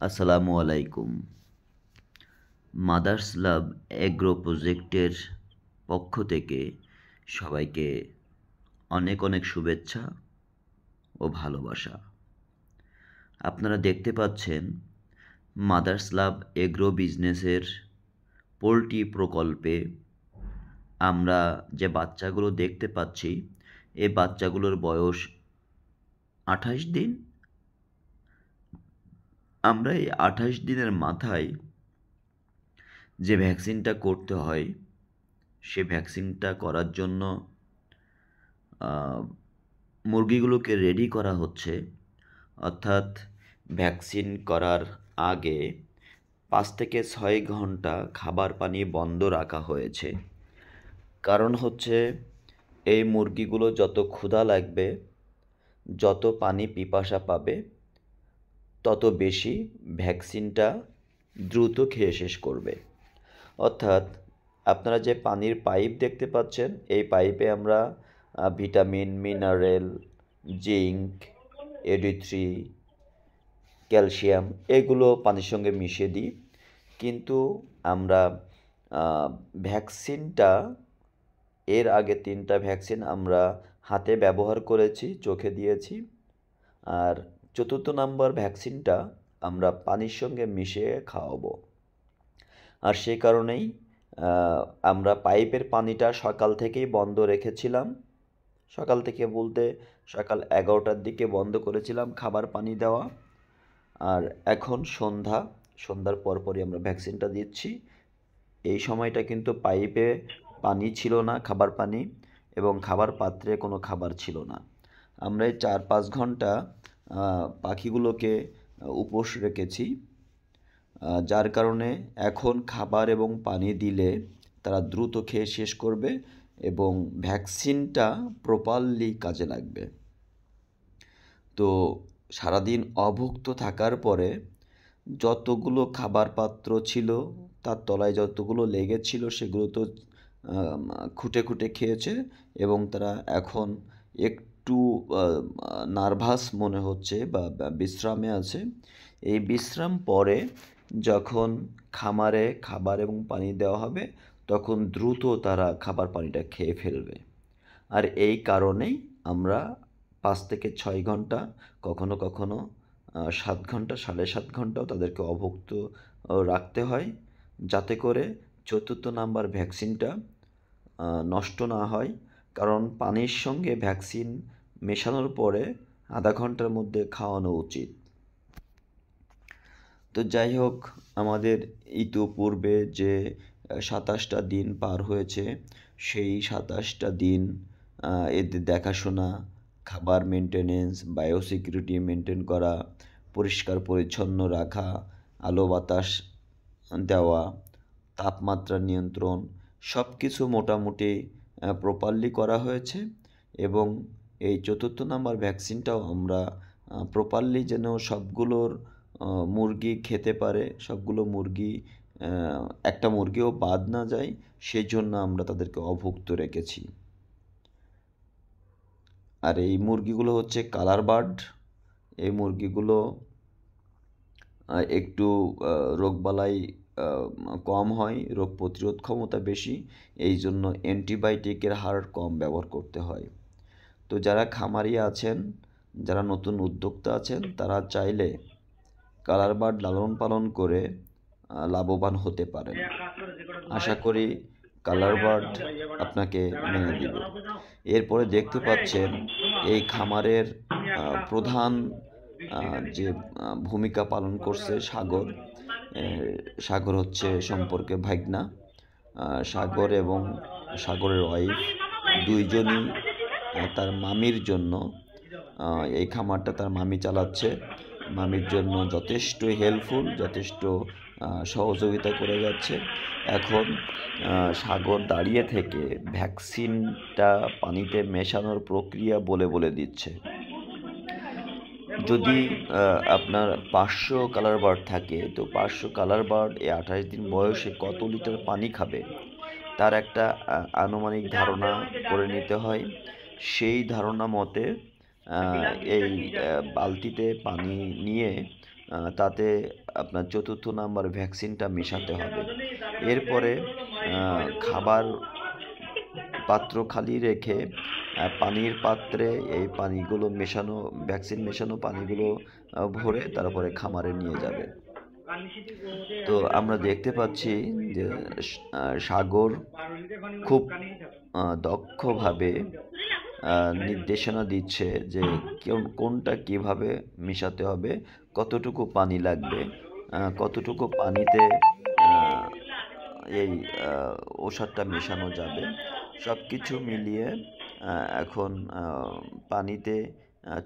আসসালামু আলাইকুম। মাদার্স লাভ এগ্রো প্রজেক্টের পক্ষ থেকে সবাইকে অনেক অনেক শুভেচ্ছা ও ভালোবাসা। আপনারা দেখতে পাচ্ছেন মাদার্স লাভ এগ্রো বিজনেসের পোল্ট্রি প্রকল্পে আমরা যে বাচ্চাগুলো দেখতে পাচ্ছি, এই বাচ্চাগুলোর বয়স 28 দিন। আমরা এই 28 দিনের মাথায় যে ভ্যাকসিনটা করতে হয়, সে ভ্যাকসিনটা করার জন্য মুরগিগুলোকে রেডি করা হচ্ছে। অর্থাৎ ভ্যাকসিন করার আগে 5 থেকে 6 ঘন্টা খাবার পানি বন্ধ রাখা হয়েছে। কারণ হচ্ছে এই মুরগিগুলো যত ক্ষুধা লাগবে, যত পানি পিপাসা পাবে, তত বেশি ভ্যাকসিনটা দ্রুত খেয়ে শেষ করবে। অর্থাৎ আপনারা যে পানির পাইপ দেখতে পাচ্ছেন, এই পাইপে আমরা vitamin, mineral, zinc, AD3, calcium এগুলো পানির সঙ্গে মিশিয়ে দিই। কিন্তু আমরা ভ্যাকসিনটা এর আগে 3টা ভ্যাকসিন আমরা হাতে ব্যবহার করেছি, চোখে দিয়েছি। আর 4র্থ নাম্বার ভ্যাকসিনটা আমরা পানির সঙ্গে মিশিয়ে খাওয়াবো। আর সেই কারণেই আমরা পাইপের পানিটা সকাল থেকেই বন্ধ রেখেছিলাম। সকাল থেকে বলতে সকাল 11টার দিকে বন্ধ করেছিলাম খাবার পানি দেওয়া। আর এখন সন্ধ্যার পরপরই আমরা ভ্যাকসিনটা দিচ্ছি। এই সময়টা কিন্তু পাইপে পানি ছিল না, খাবার পানি, এবং খাবার পাত্রে কোনো খাবার ছিল না। আমরা এই 4-5 ঘন্টা পাখিগুলোকে উপোস রেখেছি, যার কারণে এখন খাবার এবং পানি দিলে তারা দ্রুত খেয়ে শেষ করবে এবং ভ্যাকসিনটা প্রপারলি কাজে লাগবে। তো সারাদিন অভুক্ত থাকার পরে যতগুলো খাবার পাত্র ছিল, তার তলায় যতগুলো লেগেছিল সেগুলো তো খুঁটে খুঁটে খেয়েছে এবং তারা এখন একটু নার্ভাস মনে হচ্ছে বা বিশ্রামে আছে। এই বিশ্রাম পরে যখন খামারে খাবার এবং পানি দেওয়া হবে, তখন দ্রুত তারা খাবার পানিটা খেয়ে ফেলবে। আর এই কারণেই আমরা 5 থেকে 6 ঘন্টা, কখনো কখনো 7 ঘন্টা, 7.5 ঘন্টাও তাদেরকে অভুক্ত রাখতে হয়, যাতে করে 4র্থ নাম্বার ভ্যাকসিনটা নষ্ট না হয়। কারণ পানির সঙ্গে ভ্যাকসিন মেশানোর পরে আধা ঘন্টার মধ্যে খাওয়ানো উচিত। তো যাই হোক, আমাদের ইতিপূর্বে যে 27টা দিন পার হয়েছে, সেই 27টা দিন এদের দেখাশোনা, খাবার মেনটেনেন্স, বায়োসিকিউরিটি মেনটেন করা, পরিষ্কার পরিচ্ছন্ন রাখা, আলো বাতাস দেওয়া, তাপমাত্রা নিয়ন্ত্রণ, সব কিছু মোটামুটি প্রপারলি করা হয়েছে। এবং এই 4র্থ নাম্বার ভ্যাকসিনটাও আমরা প্রপারলি যেন সবগুলোর মুরগি খেতে পারে, সবগুলো মুরগি, একটা মুরগিও বাদ না যায়, সেই জন্য আমরা তাদেরকে অভুক্ত রেখেছি। আর এই মুরগিগুলো হচ্ছে কালার বার্ড। এই মুরগিগুলো একটু রোগবালাই কম হয়, রোগ প্রতিরোধ ক্ষমতা বেশি, এই জন্য অ্যান্টিবায়োটিকের হার কম ব্যবহার করতে হয়। তো যারা খামারি আছেন, যারা নতুন উদ্যোক্তা আছেন, তারা চাইলে কালার বার্ড লালন পালন করে লাভবান হতে পারেন। আশা করি কালার বার্ড আপনাকে মেনে দেবে। এরপরে দেখতে পাচ্ছেন এই খামারের প্রধান যে ভূমিকা পালন করছে সাগর। সাগর হচ্ছে সম্পর্কে ভাইগনা। সাগর এবং সাগরের ওয়াইফ দুইজনই তার মামির জন্য এই খামারটা তার মামি চালাচ্ছে। মামির জন্য যথেষ্ট হেল্পফুল, যথেষ্ট সহযোগিতা করে যাচ্ছে। এখন সাগর দাঁড়িয়ে থেকে ভ্যাকসিনটা পানিতে মেশানোর প্রক্রিয়া বলে দিচ্ছে। যদি আপনার 500 কালার বার্ড থাকে, তো 500 কালার বার্ড এই 28 দিন বয়সে কত লিটার পানি খাবে, তার একটা আনুমানিক ধারণা করে নিতে হয়। সেই ধারণা মতে এই বালতিতে পানি নিয়ে তাতে আপনার ৪র্থ নাম্বার ভ্যাকসিনটা মেশাতে হবে। এরপরে খাবার পাত্র খালি রেখে পানির পাত্রে এই পানিগুলো মেশানো, ভ্যাকসিন মেশানো পানিগুলো ভরে তারপরে খামারে নিয়ে যাবে। তো আমরা দেখতে পাচ্ছি যে সাগর খুব দক্ষভাবে নির্দেশনা দিচ্ছে যে কোনটা কিভাবে মেশাতে হবে, কতটুকু পানি লাগবে, কতটুকু পানিতে এই ওষুধটা মেশানো যাবে, সব কিছু মিলিয়ে এখন পানিতে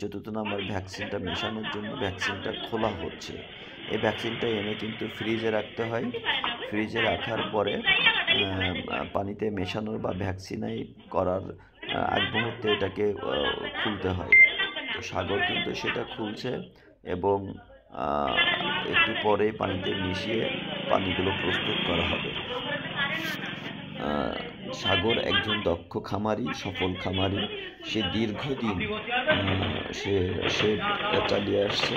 ৪র্থ নাম্বার ভ্যাকসিনটা মেশানোর জন্য ভ্যাকসিনটা খোলা হচ্ছে। এই ভ্যাকসিনটা এনে কিন্তু ফ্রিজে রাখতে হয়। ফ্রিজে রাখার পরে পানিতে মেশানোর বা ভ্যাকসিনাইট করার আগ মুহূর্তে এটাকে খুলতে হয়। তো সাগর কিন্তু সেটা খুলছে এবং একটু পরে পানিতে মিশিয়ে পানিগুলো প্রস্তুত করা হবে। সাগর একজন দক্ষ খামারি, সফল খামারি। সে দীর্ঘদিন সে চালিয়ে আসছে।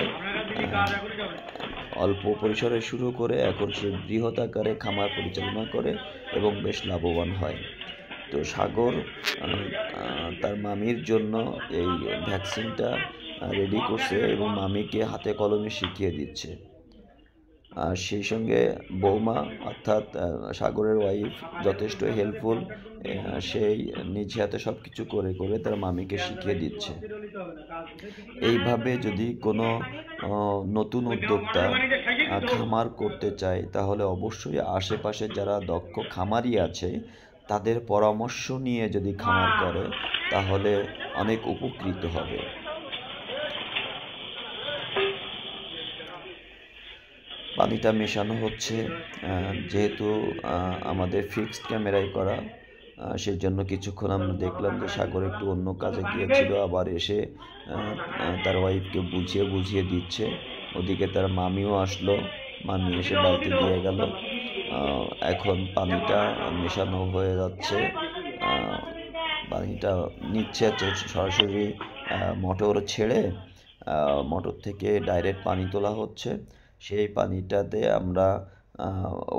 অল্প পরিসরে শুরু করে এখন সে বৃহৎ আকারে খামার পরিচালনা করে এবং বেশ লাভবান হয়। তো সাগর তার মামির জন্য এই ভ্যাকসিনটা রেডি করছে এবং মামিকে হাতে কলমে শিখিয়ে দিচ্ছে। আর সেই সঙ্গে বৌমা অর্থাৎ সাগরের ওয়াইফ যথেষ্ট হেল্পফুল। সেই নিজ হাতে সব কিছু করে তার মামিকে শিখিয়ে দিচ্ছে। এইভাবে যদি কোনো নতুন উদ্যোক্তা খামার করতে চায় তাহলে অবশ্যই আশেপাশে যারা দক্ষ খামারি আছে তাদের পরামর্শ নিয়ে যদি খামার করে তাহলে অনেক উপকৃত হবে। পানিটা মেশানো হচ্ছে, যেহেতু আমাদের ফিক্সড ক্যামেরায় করা, সেজন্য কিছুক্ষণ আমরা দেখলাম যে সাগর একটু অন্য কাজে গিয়েছিল, আবার এসে তার ওয়াইফকে বুঝিয়ে দিচ্ছে। ওদিকে তার মামিও আসলো, মামি এসে বালতি দিয়ে গেল। এখন পানিটা মেশানো হয়ে যাচ্ছে, পানিটা নিচ্ছে সরাসরি মোটর ছেড়ে মোটর থেকে ডাইরেক্ট পানি তোলা হচ্ছে। সেই পানিটাতে আমরা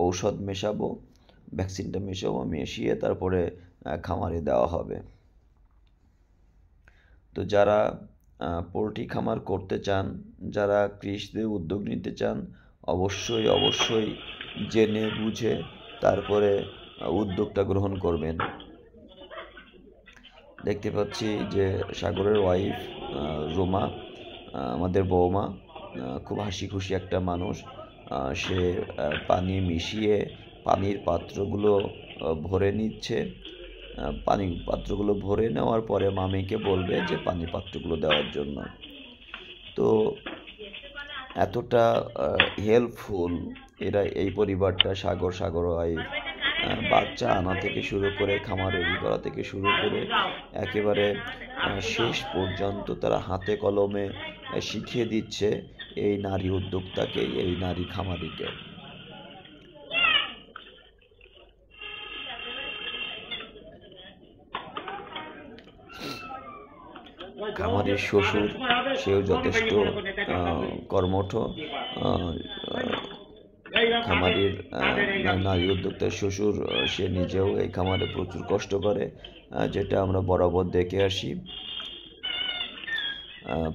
ঔষধ মেশাবো, ভ্যাকসিনটা মিশিয়ে তারপরে খামারে দেওয়া হবে। তো যারা পোলট্রি খামার করতে চান, যারা কৃষিতে উদ্যোগ নিতে চান, অবশ্যই জেনে বুঝে তারপরে উদ্যোগটা গ্রহণ করবেন। দেখতে পাচ্ছি যে সাগরের ওয়াইফ রোমা, আমাদের বৌমা, খুব হাসি খুশি একটা মানুষ। সে পানি মিশিয়ে পানির পাত্রগুলো ভরে নিচ্ছে। পাত্রগুলো ভরে নেওয়ার পরে মামিকে বলবে যে পানির পাত্রগুলো দেওয়ার জন্য। তো এতটা হেল্পফুল এরা, এই পরিবারটা, সাগর ওয়াইফ। বাচ্চা আনা থেকে শুরু করে খামার রেডি করা থেকে শুরু করে একেবারে শেষ পর্যন্ত তারা হাতে কলমে শিখিয়ে দিচ্ছে এই নারী উদ্যোক্তাকে, এই নারী খামারিকে। খামারের শ্বশুর, সেও যথেষ্ট কর্মঠ। খামারের নারী উদ্যোক্তার শ্বশুর, সে নিজেও এই খামারে প্রচুর কষ্ট করে, যেটা আমরা বরাবর দেখে আসি।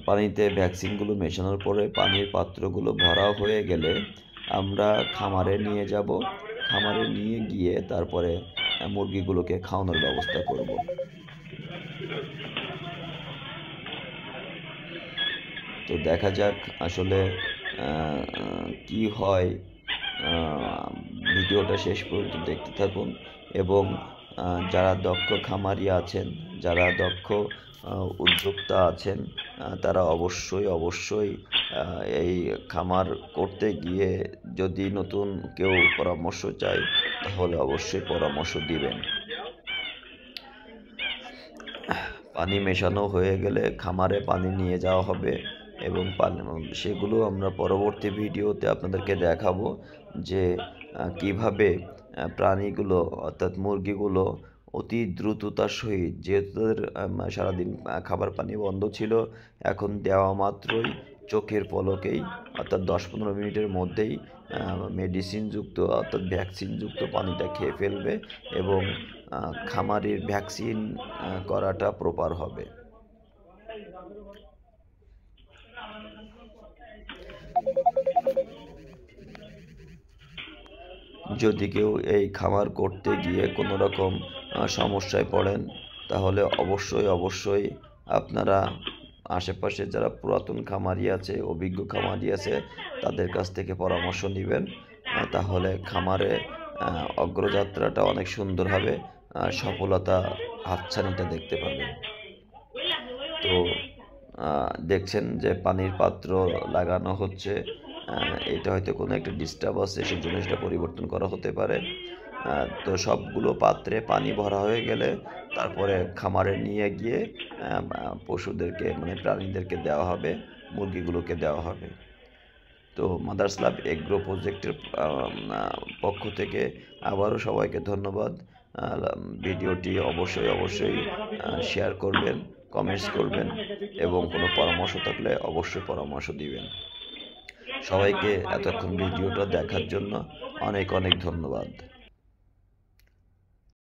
পানিতে ভ্যাকসিনগুলো মেশানোর পরে পানির পাত্রগুলো ভরা হয়ে গেলে আমরা খামারে নিয়ে যাব। খামারে নিয়ে গিয়ে তারপরে মুরগিগুলোকে খাওয়ানোর ব্যবস্থা করব। তো দেখা যাক আসলে কি হয়। ভিডিওটা শেষ পর্যন্ত দেখতে থাকুন এবং যারা দক্ষ খামারি আছেন, যারা দক্ষ উদ্যোক্তা আছেন, তারা অবশ্যই এই খামার করতে গিয়ে যদি নতুন কেউ পরামর্শ চায় তাহলে অবশ্যই পরামর্শ দিবেন। পানি মেশানো হয়ে গেলে খামারে পানি নিয়ে যাওয়া হবে এবং সেগুলো আমরা পরবর্তী ভিডিওতে আপনাদেরকে দেখাবো যে কিভাবে প্রাণীগুলো অর্থাৎ মুরগিগুলো অতি দ্রুততার সহিত, যেহেতু সারাদিন খাবার পানি বন্ধ ছিল, এখন দেওয়া মাত্রই চোখের পলকেই অর্থাৎ 10-15 মিনিটের মধ্যেই মেডিসিনযুক্ত অর্থাৎ ভ্যাকসিনযুক্ত পানিটা খেয়ে ফেলবে এবং খামারের ভ্যাকসিন করাটা প্রপার হবে। যদি কেউ এই খামার করতে গিয়ে কোনো রকম সমস্যায় পড়েন, তাহলে অবশ্যই আপনারা আশেপাশে যারা পুরাতন খামারি আছে, অভিজ্ঞ খামারি আছে, তাদের কাছ থেকে পরামর্শ নেবেন। তাহলে খামারে অগ্রযাত্রাটা অনেক সুন্দর হবে, সফলতা হাতছানিটা দেখতে পাবেন। তো দেখছেন যে পানির পাত্র লাগানো হচ্ছে, এটা হয়তো কোনো একটা ডিস্টার্ব আছে, সেজন্য সেটা পরিবর্তন করা হতে পারে। তো সবগুলো পাত্রে পানি ভরা হয়ে গেলে তারপরে খামারে নিয়ে গিয়ে পশুদেরকে মানে প্রাণীদেরকে দেওয়া হবে, মুরগিগুলোকে দেওয়া হবে। তো মাদার্স লাভ এগ্রো প্রজেক্টের পক্ষ থেকে আবারও সবাইকে ধন্যবাদ। ভিডিওটি অবশ্যই শেয়ার করবেন, কমেন্টস করবেন এবং কোনো পরামর্শ থাকলে অবশ্যই পরামর্শ দিবেন। সবাইকে এতক্ষণ ভিডিওটা দেখার জন্য অনেক ধন্যবাদ।